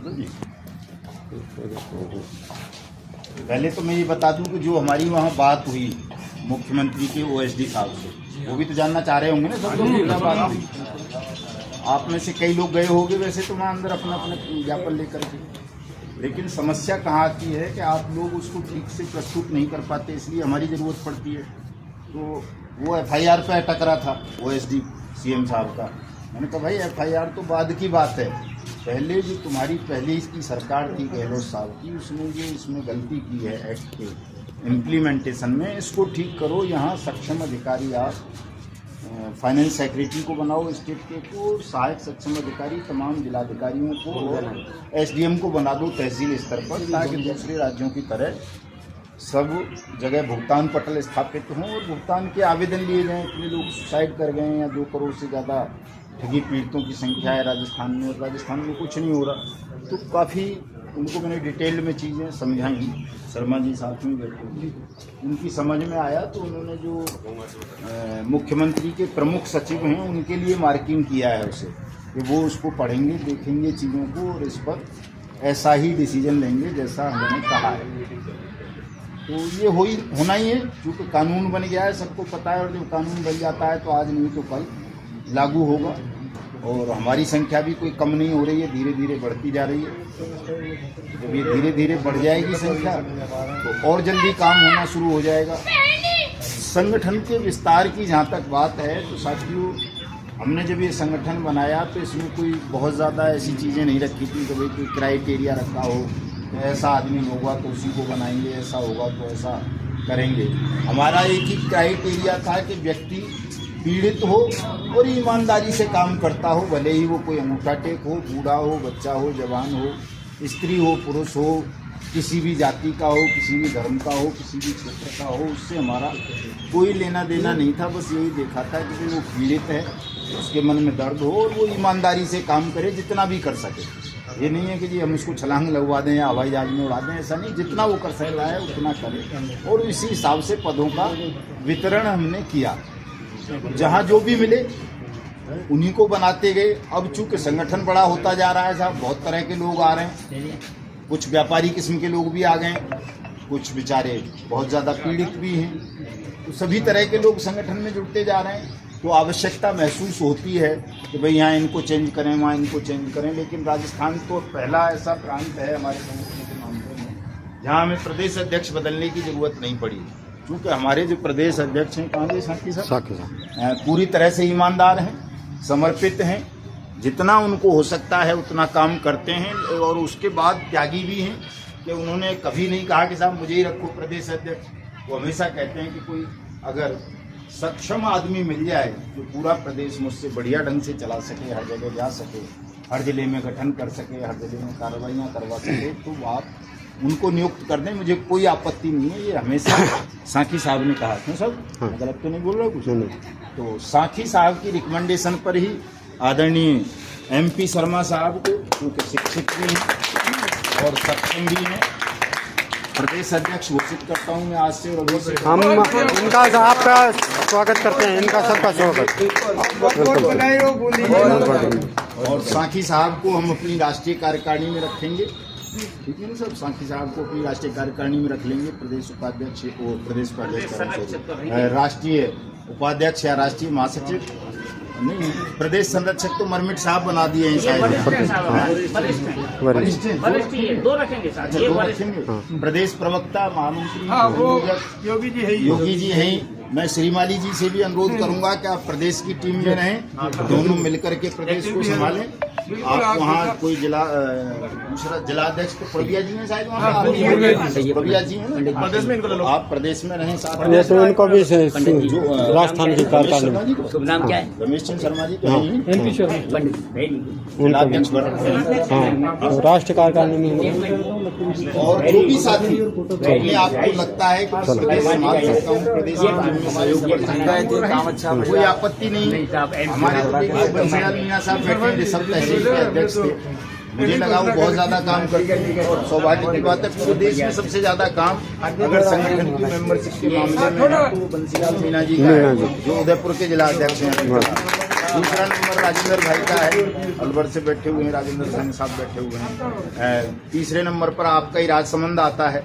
जी। पहले तो मैं ये बता दूं कि जो हमारी वहाँ बात हुई मुख्यमंत्री के ओएसडी साहब से, वो भी तो जानना चाह रहे होंगे ना सब लोग क्या बात हुई। आप में से कई लोग गए होंगे वैसे तो वहाँ अंदर अपना अपना ज्ञापन लेकर के, लेकिन समस्या कहाँ आती है कि आप लोग उसको ठीक से प्रस्तुत नहीं कर पाते, इसलिए हमारी ज़रूरत पड़ती है। तो वो एफआईआर पे अटक रहा था ओएसडी सीएम साहब का। मैंने कहा भाई एफआईआर तो बाद की बात है, पहले जो तुम्हारी पहले इसकी सरकार थी गहलोत साहब की, उसने जो इसमें गलती की है एक्ट के इम्प्लीमेंटेशन में, इसको ठीक करो। यहाँ सक्षम अधिकारी आप फाइनेंस सेक्रेटरी को बनाओ स्टेट के को, सहायक सक्षम अधिकारी तमाम जिलाधिकारियों को और एसडीएम को बना दो तहसील स्तर पर, ताकि दूसरे राज्यों की तरह सब जगह भुगतान पटल स्थापित हों और भुगतान के आवेदन लिए जाएँ। इतने लोग सुसाइड कर गए हैं या 2 करोड़ से ज़्यादा ठगी पीड़ितों की संख्या है राजस्थान में, और राजस्थान में कुछ नहीं हो रहा। तो काफ़ी उनको मैंने डिटेल में चीज़ें समझाई, शर्मा जी साथ में बैठे, उनकी समझ में आया। तो उन्होंने जो मुख्यमंत्री के प्रमुख सचिव हैं उनके लिए मार्किंग किया है उसे, कि वो उसको पढ़ेंगे, देखेंगे चीज़ों को और इस पर ऐसा ही डिसीजन लेंगे जैसा हमने कहा है। तो ये होना ही है, क्योंकि कानून बन गया है, सबको पता है, और जब कानून बन जाता है तो आज नहीं तो कल लागू होगा। और हमारी संख्या भी कोई कम नहीं हो रही है, धीरे धीरे बढ़ती जा रही है। जब ये धीरे धीरे बढ़ जाएगी संख्या तो और जल्दी काम होना शुरू हो जाएगा। संगठन के विस्तार की जहाँ तक बात है तो साथियों, हमने जब ये संगठन बनाया तो इसमें कोई बहुत ज़्यादा ऐसी चीज़ें नहीं रखी थी कि भाई कोई क्राइटेरिया रखा हो, ऐसा आदमी होगा तो उसी को बनाएंगे, ऐसा होगा तो ऐसा करेंगे। हमारा एक ही क्राइटेरिया था कि व्यक्ति पीड़ित हो और ईमानदारी से काम करता हो, भले ही वो कोई अंगूठा टेक हो, बूढ़ा हो, बच्चा हो, जवान हो, स्त्री हो, पुरुष हो, किसी भी जाति का हो, किसी भी धर्म का हो, किसी भी क्षेत्र का हो, उससे हमारा कोई लेना देना नहीं था। बस यही देखा था कि वो पीड़ित है, उसके मन में दर्द हो और वो ईमानदारी से काम करे, जितना भी कर सके। ये नहीं है कि जी हम उसको छलांग लगवा दें या हवाई जहाज में उड़ा दें, ऐसा नहीं। जितना वो कर सकता है उतना करें, और इसी हिसाब से पदों का वितरण हमने किया। जहाँ जो भी मिले उन्हीं को बनाते गए। अब चूंकि संगठन बड़ा होता जा रहा है साहब, बहुत तरह के लोग आ रहे हैं, कुछ व्यापारी किस्म के लोग भी आ गए, कुछ बेचारे बहुत ज़्यादा पीड़ित भी हैं, तो सभी तरह के लोग संगठन में जुड़ते जा रहे हैं। तो आवश्यकता महसूस होती है कि भाई यहाँ इनको चेंज करें, वहाँ इनको चेंज करें। लेकिन राजस्थान तो पहला ऐसा प्रांत है हमारे संगठन के मामले में जहाँ हमें प्रदेश अध्यक्ष बदलने की जरूरत नहीं पड़ी, क्योंकि हमारे जो प्रदेश अध्यक्ष हैं, कहाँ गए साथी साहब, पूरी तरह से ईमानदार हैं, समर्पित हैं, जितना उनको हो सकता है उतना काम करते हैं। और उसके बाद त्यागी भी हैं कि उन्होंने कभी नहीं कहा कि साहब मुझे ही रखो प्रदेश अध्यक्ष। वो हमेशा कहते हैं कि कोई अगर सक्षम आदमी मिल जाए जो पूरा प्रदेश मुझसे बढ़िया ढंग से चला सके, हर जगह जा सके, हर जिले में गठन कर सके, हर जिले में कार्रवाइयाँ करवा सके, तो आप उनको नियुक्त कर दें, मुझे कोई आपत्ति नहीं है। ये हमेशा साखी साहब ने कहा था सब, गलत तो नहीं बोल रहा कुछ नहीं। तो साखी साहब की रिकमेंडेशन पर ही आदरणीय MP शर्मा साहब को, क्योंकि शिक्षित भी हैं और सक्षम भी हैं, प्रदेश अध्यक्ष घोषित करता हूँ मैं आज से। और हम इनका आपका स्वागत करते हैं, इनका सबका स्वागत। और साखी साहब को हम अपनी राष्ट्रीय कार्यकारिणी में रखेंगे, ठीक है ना सब। साखी साहब को अपनी राष्ट्रीय कार्यकारिणी में रख लेंगे, प्रदेश उपाध्यक्ष और प्रदेश उपाध्यक्ष, राष्ट्रीय उपाध्यक्ष या राष्ट्रीय महासचिव नहीं, प्रदेश संरक्षक तो मरमिट साहब बना दिए हैं शायद, दो रखेंगे। प्रदेश प्रवक्ता महामंत्री योगी जी हैं। मैं श्रीमाली जी से भी अनुरोध करूंगा कि आप प्रदेश की टीम में रहें, दोनों मिलकर के प्रदेश को संभालें। आप वहाँ कोई दूसरा जिलाध्यक्ष तो प्रभिया जी हैं शायद, वहाँ प्रभिया जी हैं, आप प्रदेश में रहें साथ में। इनको भी राजस्थान की कार्यकारिणी, नाम क्या है? रमेश चंद्र शर्मा जी MP जिलाध्यक्ष राष्ट्रीय कार्यकारिणी में। और जो भी साथी अपने आपको लगता है कि प्रदेश संभाल सकता हूँ, प्रदेश में सहयोग कर सकता है, कोई आपत्ति नहीं। हमारे तो देखिए बंसीलाल मीणा साहब बैठे थे, सब तहसील के अध्यक्ष थे, मुझे लगा वो बहुत ज्यादा काम करते हैं। और सौभाग्य की बात है पूरे देश में सबसे ज्यादा काम अगर संगठन की मेंबरशिप के मामले में तो बंसीलाल मीणा जी का, जो उदयपुर के जिला अध्यक्ष हैं। दूसरा नंबर राजेंद्र भाई का है, अलवर से बैठे हुए हैं, राजेंद्र सिंह साहब बैठे हुए हैं। तीसरे नंबर पर आपका ही राजसमंद आता है।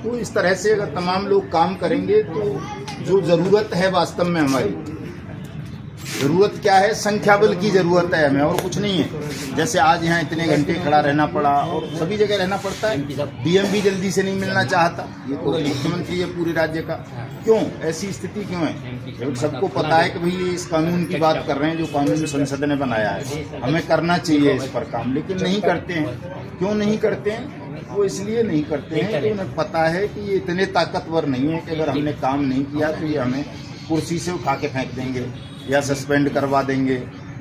तो इस तरह से अगर तमाम लोग काम करेंगे तो जो जरूरत है वास्तव में, हमारी जरूरत क्या है, संख्या बल की जरूरत है हमें, और कुछ नहीं है। जैसे आज यहाँ इतने घंटे खड़ा रहना पड़ा, और सभी जगह रहना पड़ता है। डीएम भी जल्दी से नहीं मिलना चाहता, ये तो मुख्यमंत्री है पूरे राज्य का। क्यों ऐसी स्थिति क्यों है? जब सबको पता है कि भाई ये इस कानून की बात कर रहे हैं जो कानून संसद ने बनाया है, हमें करना चाहिए इस पर काम, लेकिन नहीं करते हैं। क्यों नहीं करते हैं? वो इसलिए नहीं करते हैं कि उन्हें पता है कि ये इतने ताकतवर नहीं है कि अगर हमने काम नहीं किया तो ये हमें कुर्सी से उठा के फेंक देंगे, या सस्पेंड करवा देंगे,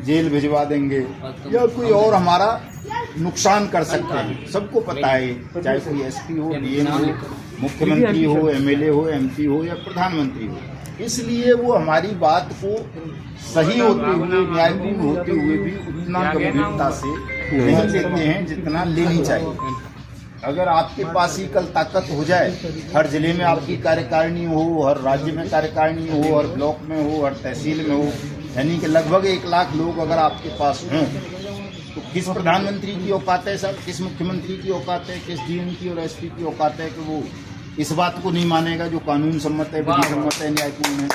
जेल भिजवा देंगे, या कोई और हमारा नुकसान कर सकते हैं। सबको पता है, चाहे कोई एसपी हो, डीएम हो, मुख्यमंत्री हो, एमएलए हो, एमपी हो या प्रधानमंत्री हो। इसलिए वो हमारी बात को सही होते हुए, न्यायपूर्ण होते हुए भी उतना गंभीरता से नहीं लेते हैं जितना लेनी चाहिए। अगर आपके पास ही कल ताकत हो जाए, हर जिले में आपकी कार्यकारिणी हो, हर राज्य में कार्यकारिणी हो, हर ब्लॉक में हो, हर तहसील में हो, यानी कि लगभग 1 लाख लोग अगर आपके पास हों, तो किस प्रधानमंत्री की औकात है सर, किस मुख्यमंत्री की औकात है, किस डीएम की और एसपी की औकात है कि वो इस बात को नहीं मानेगा जो कानून सम्मत है, विधि सम्मत है, न्यायपूर्ण है।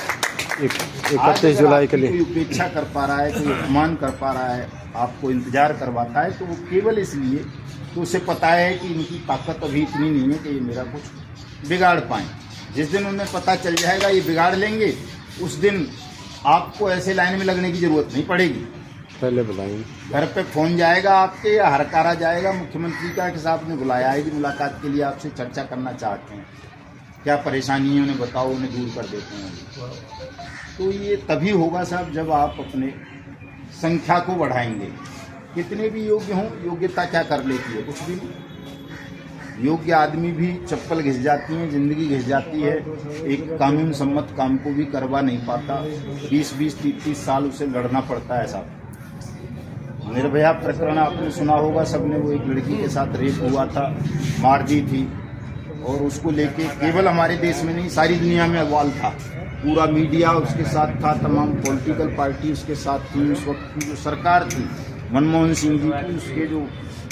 31 जुलाई के लिए कोई उपेक्षा कर पा रहा है, कोई अपमान कर पा रहा है, आपको इंतजार करवाता है, तो वो केवल इसलिए तो उसे पता है कि इनकी ताकत अभी इतनी नहीं है कि ये मेरा कुछ बिगाड़ पाए। जिस दिन उन्हें पता चल जाएगा ये बिगाड़ लेंगे, उस दिन आपको ऐसे लाइन में लगने की जरूरत नहीं पड़ेगी। पहले बुलाएंगे, घर पे फोन जाएगा आपके, या हरकारा जाएगा मुख्यमंत्री का कि साहब ने बुलाया है कि मुलाकात के लिए आपसे चर्चा करना चाहते हैं, क्या परेशानी है उन्हें बताओ, उन्हें दूर कर देते हैं। तो ये तभी होगा साहब जब आप अपने संख्या को बढ़ाएंगे। कितने भी योग्य हों, योग्यता क्या कर लेती है? कुछ भी नहीं। योग्य आदमी भी चप्पल घिस जाती है, जिंदगी घिस जाती है, एक कानून सम्मत काम को भी करवा नहीं पाता। 20-20, 30-30 साल उसे लड़ना पड़ता है साहब। निर्भया प्रकरण आपने सुना होगा सबने, वो एक लड़की के साथ रेप हुआ था, मार दी थी, और उसको लेके केवल हमारे देश में नहीं सारी दुनिया में अहवाल था। पूरा मीडिया उसके साथ था, तमाम पॉलिटिकल पार्टी उसके साथ थी। उस वक्त की जो सरकार थी मनमोहन सिंह जी की, उसके जो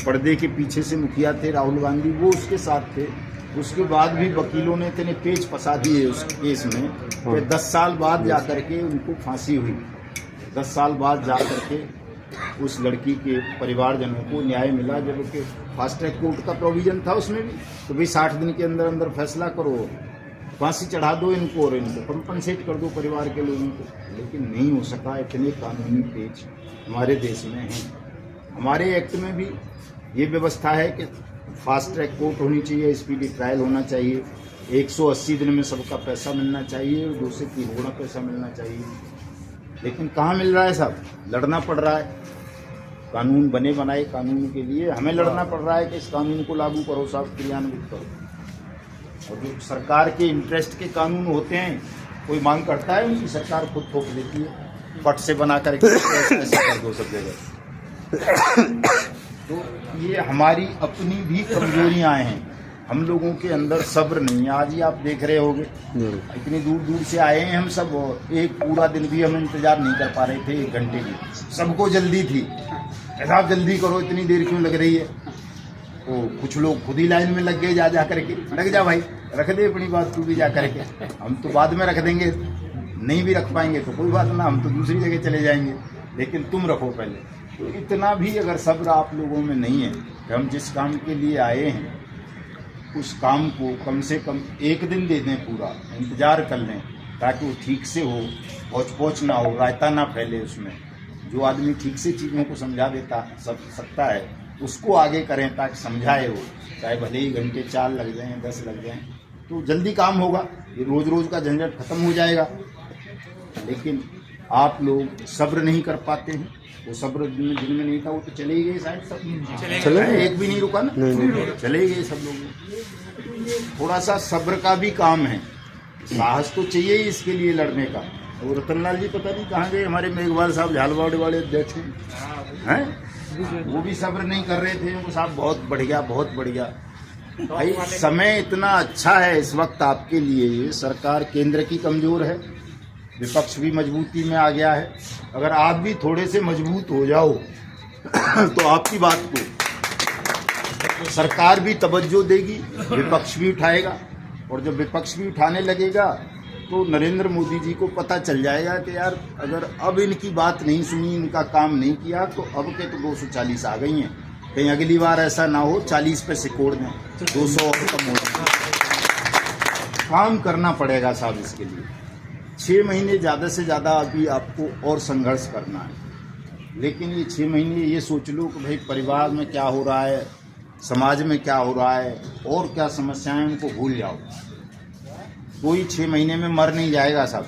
पर्दे के पीछे से मुखिया थे राहुल गांधी, वो उसके साथ थे। उसके बाद भी वकीलों ने इतने पेच फंसा दिए उस केस में कि 10 साल बाद जाकर के उनको फांसी हुई। 10 साल बाद जाकर के उस लड़की के परिवारजनों को न्याय मिला, जबकि फास्ट ट्रैक कोर्ट का प्रोविजन था उसमें भी, तो भाई 60 दिन के अंदर अंदर फैसला करो, फांसी चढ़ा दो इनको और इनको कंपनसेट कर दो परिवार के लोगों को। लेकिन नहीं हो सका। इतने कानूनी पेच हमारे देश में हैं। हमारे एक्ट में भी ये व्यवस्था है कि फास्ट ट्रैक कोर्ट होनी चाहिए, स्पीडी ट्रायल होना चाहिए, 180 दिन में सबका पैसा मिलना चाहिए, 2 से 3 गुना पैसा मिलना चाहिए। लेकिन कहाँ मिल रहा है साहब? लड़ना पड़ रहा है। कानून बने बनाए कानून के लिए हमें लड़ना पड़ रहा है कि इस कानून को लागू करो साहब, क्रियान्वित करो। और जो सरकार के इंटरेस्ट के कानून होते हैं, कोई मांग करता है उनकी सरकार खुद ठोक देती है, पट से बना करके ऐसा कर दो सब जगह। तो ये हमारी अपनी भी कमजोरियां हैं। हम लोगों के अंदर सब्र नहीं है। आज ही आप देख रहे होंगे इतनी दूर दूर से आए हैं हम सब, एक पूरा दिन भी हम इंतजार नहीं कर पा रहे थे, 1 घंटे की। सबको जल्दी थी, साहब जल्दी करो, इतनी देर क्यों लग रही है? तो कुछ लोग खुद ही लाइन में लग गए, जा करके लग जा भाई, रख दे अपनी बात तू भी जा करके, हम तो बाद में रख देंगे, नहीं भी रख पाएंगे तो कोई बात ना, हम तो दूसरी जगह चले जाएंगे, लेकिन तुम रखो पहले। तो इतना भी अगर सब्र आप लोगों में नहीं है कि हम जिस काम के लिए आए हैं उस काम को कम से कम 1 दिन दे दें, पूरा इंतजार कर लें, ताकि वो ठीक से हो, पहुँच ना हो, रायता ना फैले उसमें। जो आदमी ठीक से चीज़ों को समझा देता सकता है उसको आगे करें, ताकि समझाए वो, चाहे भले ही घंटे 4 लग जाएं, 10 लग जाएं, तो जल्दी काम होगा, ये रोज रोज का झंझट खत्म हो जाएगा। लेकिन आप लोग सब्र नहीं कर पाते हैं। वो सब्र जिनमें नहीं था वो तो चले ही गए शायद, सब चले गए, एक भी नहीं रुका ना, चले गए सब लोग। थोड़ा सा सब्र का भी काम है, साहस तो चाहिए ही इसके लिए लड़ने का। और रतनलाल जी पता नहीं कहाँ गए, हमारे मेघवाल साहब झालवाड़ वाले अध्यक्ष हैं, वो भी सब्र नहीं कर रहे थे। वो साहब बहुत बढ़िया, बहुत बढ़िया भाई, समय इतना अच्छा है इस वक्त आपके लिए। ये सरकार केंद्र की कमजोर है, विपक्ष भी मजबूती में आ गया है। अगर आप भी थोड़े से मजबूत हो जाओ तो आपकी बात को सरकार भी तवज्जो देगी, विपक्ष भी उठाएगा। और जब विपक्ष भी उठाने लगेगा तो नरेंद्र मोदी जी को पता चल जाएगा कि यार अगर अब इनकी बात नहीं सुनी, इनका काम नहीं किया तो अब के तो 240 आ गई हैं, कहीं अगली बार ऐसा ना हो 40 पे सिकोड़ दें, 200 और कम हो जाए। काम करना पड़ेगा साहब इसके लिए। 6 महीने ज़्यादा से ज़्यादा अभी आपको और संघर्ष करना है, लेकिन ये 6 महीने ये सोच लो कि भाई परिवार में क्या हो रहा है, समाज में क्या हो रहा है और क्या समस्याएं, उनको भूल जाओ। कोई 6 महीने में मर नहीं जाएगा साहब।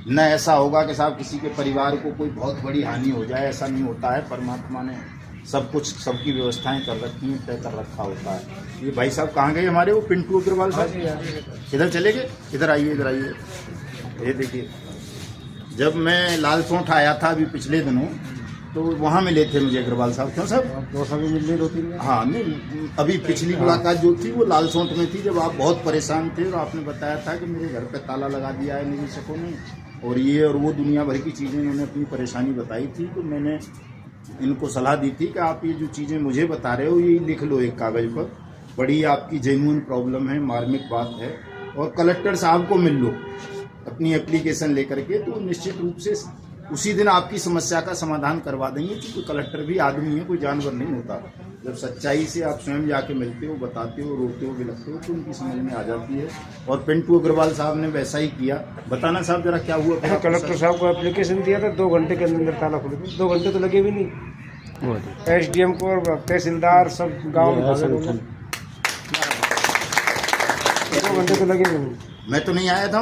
न ऐसा होगा कि साहब किसी के परिवार को कोई बहुत बड़ी हानि हो जाए, ऐसा नहीं होता है। परमात्मा ने सब कुछ, सबकी व्यवस्थाएं कर रखी हैं, तय कर रखा होता है। ये भाई साहब कहाँ गए हमारे, वो पिंटू अग्रवाल साहब किधर चले गए? इधर आइए, इधर आइए। ये देखिए, जब मैं लालसोंठ आया था अभी पिछले दिनों तो वहाँ मिले थे मुझे अग्रवाल साहब। क्यों साहब? 2 साल मिल रही 2-3। हाँ नहीं, अभी पिछली मुलाकात जो थी वो लालसोंठ में थी, जब आप बहुत परेशान थे और आपने बताया था कि मेरे घर पे ताला लगा दिया है निवेशकों ने, और ये और वो दुनिया भर की चीज़ें उन्होंने अपनी परेशानी बताई थी। तो मैंने इनको सलाह दी थी कि आप ये जो चीज़ें मुझे बता रहे हो ये लिख लो एक कागज़ पर, बड़ी आपकी जेन्युइन प्रॉब्लम है, मार्मिक बात है, और कलेक्टर साहब को मिल लो अपनी एप्लीकेशन लेकर के, तो निश्चित रूप से उसी दिन आपकी समस्या का समाधान करवा देंगे। क्योंकि कलेक्टर भी आदमी है, कोई जानवर नहीं होता। जब सच्चाई से आप स्वयं जाके मिलते हो, बताते हो, रोते हो, बिलखते हो, तो उनकी समझ में आ जाती है। और पिंटू अग्रवाल साहब ने वैसा ही किया। बताना साहब जरा क्या हुआ? कलेक्टर साहब को एप्लीकेशन दिया था, 2 घंटे के अंदर ताला खुल गया। 2 घंटे तो लगे भी नहीं। एसडीएम को और तहसीलदार सब गाँव में 2 घंटे तो लगे भी नहीं। मैं तो नहीं आया था,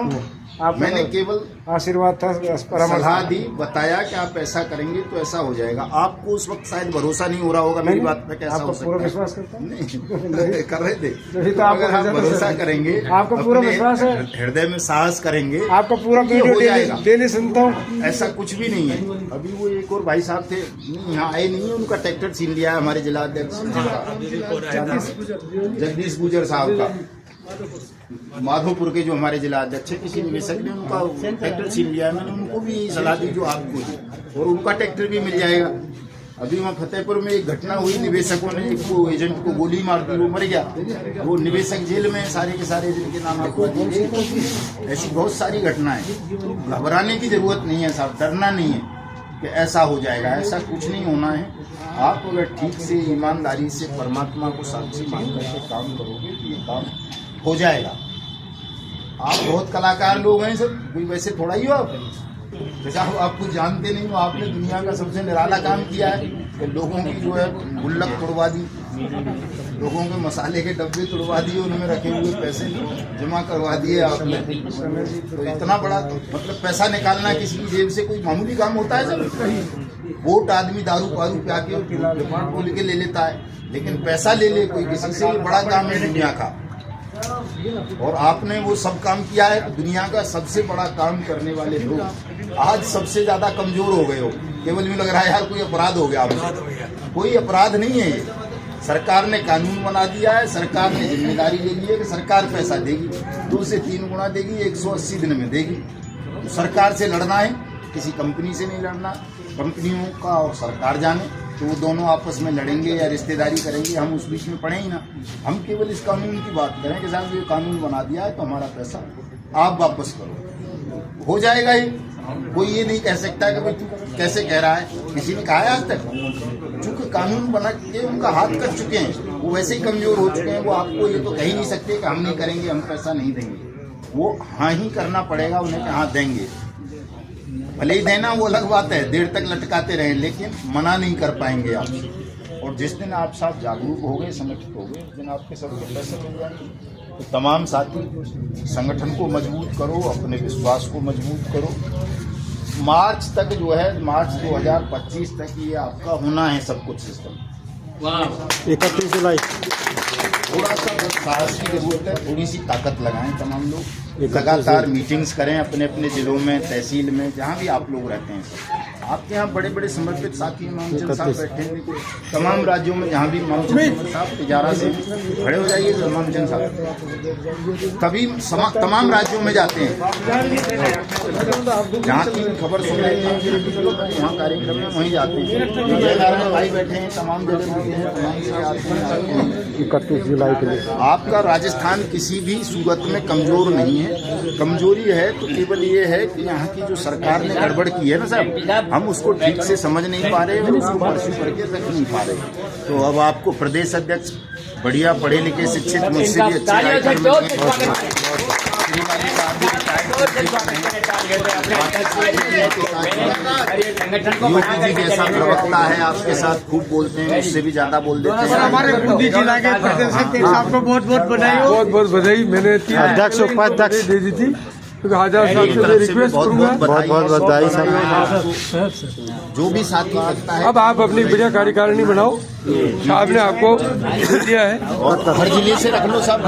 मैंने केवल आशीर्वाद था, सलाह दी, बताया कि आप ऐसा करेंगे तो ऐसा हो जाएगा। आपको उस वक्त शायद भरोसा नहीं हो रहा होगा मेरी बात पे, कैसा हो सकता है? पूरा विश्वास करता हूं। नहीं कर रहे थे तो अगर आप भरोसा करेंगे, आपको पूरा विश्वास है, हृदय में साहस करेंगे, आपका पूरा वीडियो डेली सुनता हूँ। ऐसा कुछ भी नहीं है। अभी वो एक और भाई साहब थे, यहाँ आए नहीं है, उनका ट्रैक्टर छीन लिया है हमारे जिला अध्यक्ष जगदीश गुजर साहब का, माधोपुर के जो हमारे जिला अध्यक्ष है, किसी निवेशक ने उनका ट्रैक्टर छीन लिया है। मैंने उनको भी यही सलाह दी जो आपको दी, और उनका ट्रैक्टर भी मिल जाएगा। अभी वहाँ फतेहपुर में एक घटना हुई, निवेशकों ने एक को एजेंट को गोली मार दी, वो मर गया। वो निवेशक जेल में, सारे के सारे जिनके नाम आपको दिए। ऐसी बहुत सारी घटनाएं, घबराने की जरूरत नहीं है साहब, डरना नहीं है कि ऐसा हो जाएगा, ऐसा कुछ नहीं होना है। आप अगर ठीक से ईमानदारी से परमात्मा को साक्षी मान करके काम करोगे तो ये काम हो जाएगा। आप बहुत कलाकार लोग हैं सब, कोई वैसे थोड़ा ही हो आप, जैसा आप कुछ जानते नहीं हो। आपने दुनिया का सबसे निराला काम किया है कि लोगों की जो है गुल्लक तोड़वा दी, लोगों के मसाले के डब्बे तोड़वा दिए, उनमें रखे हुए पैसे जमा करवा दिए आपने। तो इतना बड़ा मतलब पैसा निकालना किसी की जेब से कोई मामूली काम होता है सर? वोट आदमी दारू पारू प्या के डिमांड बोल के ले लेता है, लेकिन पैसा ले ले कोई किसी से, ये बड़ा काम है दुनिया का। और आपने वो सब काम किया है। दुनिया का सबसे बड़ा काम करने वाले लोग आज सबसे ज्यादा कमजोर हो गए हो। केवल यूँ लग रहा है यार कोई अपराध हो गया आपसे, कोई अपराध नहीं है ये। सरकार ने कानून बना दिया है, सरकार ने जिम्मेदारी ले ली है कि सरकार पैसा देगी, 2 से 3 गुना देगी, 180 दिन में देगी। तो सरकार से लड़ना है, किसी कंपनी से नहीं लड़ना। कंपनियों का और सरकार जाने तो वो दोनों आपस में लड़ेंगे या रिश्तेदारी करेंगे, हम उस बीच में पड़े ही ना। हम केवल इस कानून की बात करें कि साहब ये कानून बना दिया है तो हमारा पैसा आप वापस करो, हो जाएगा ही। कोई ये नहीं कह सकता कि भाई तू कैसे कह रहा है, किसी ने कहा है आज तक? चूंकि कानून बना के उनका हाथ कट चुके हैं, वो वैसे ही कमजोर हो चुके हैं, वो आपको ये तो कह ही नहीं सकते कि हम नहीं करेंगे, हम पैसा नहीं देंगे। वो हाँ ही करना पड़ेगा उन्हें कि हाँ देंगे। भले ही देना वो अलग बात है, देर तक लटकाते रहें, लेकिन मना नहीं कर पाएंगे आप। और जिस दिन आप साथ जागरूक हो गए, संगठित हो गए, उस दिन आपके सब पैसे मिल जाएंगे। तो तमाम साथी संगठन को मजबूत करो, अपने विश्वास को मजबूत करो। मार्च तक जो है, मार्च 2025 तक ये आपका होना है सब कुछ सिस्टम। 31 जुलाई। थोड़ा सा साहस की जरूरत है, थोड़ी सी ताकत लगाएं तमाम लोग, लगातार मीटिंग्स करें अपने अपने जिलों में, तहसील में, जहाँ भी आप लोग रहते हैं सब। आपके यहाँ बड़े बड़े समर्पित साथी मामचंद साहब बैठे हैं। तमाम राज्यों में जहाँ भी मामचंद साहब इजारा से खड़े हो जाइए तो मामचंद साहब कभी तमाम राज्यों में जाते हैं, जहाँ की खबर सुन रहे थे वहाँ कार्यक्रम में वहीं जाते हैं। भाई बैठे हैं, तमाम जगह बैठे हैं, तमाम से आते हैं। 31 जुलाई के लिए आपका राजस्थान किसी भी सूरत में कमजोर नहीं है। कमजोरी है तो केवल ये है कि यहाँ की जो सरकार ने गड़बड़ की है ना साहब, हम उसको ठीक से समझ नहीं पा रहे और उसको परस्यू करके रख नहीं पा रहे। तो अब आपको प्रदेश अध्यक्ष बढ़िया पढ़े लिखे शिक्षित मुझसे भी अच्छे राइटर यूपी जी जैसा प्रवक्ता है, आपके साथ खूब बोलते हैं, उससे भी ज्यादा बोल देते हैं। हमारे बूंदी जिला के प्रदेश अध्यक्ष आपको बहुत बहुत बधाई हो। बहुत बहुत बधाई। मैंने अध्यक्ष उपाध्यक्ष दे दी थी, क्योंकि हजार साहब से रिक्वेस्ट करूंगा। बहुत बहुत बधाई साहब। जो भी साथी लगता है अब आप अपनी बढ़िया कार्यकारिणी बनाओ, साहब ने आपको दिया है। और हर जिले से रख लो सब।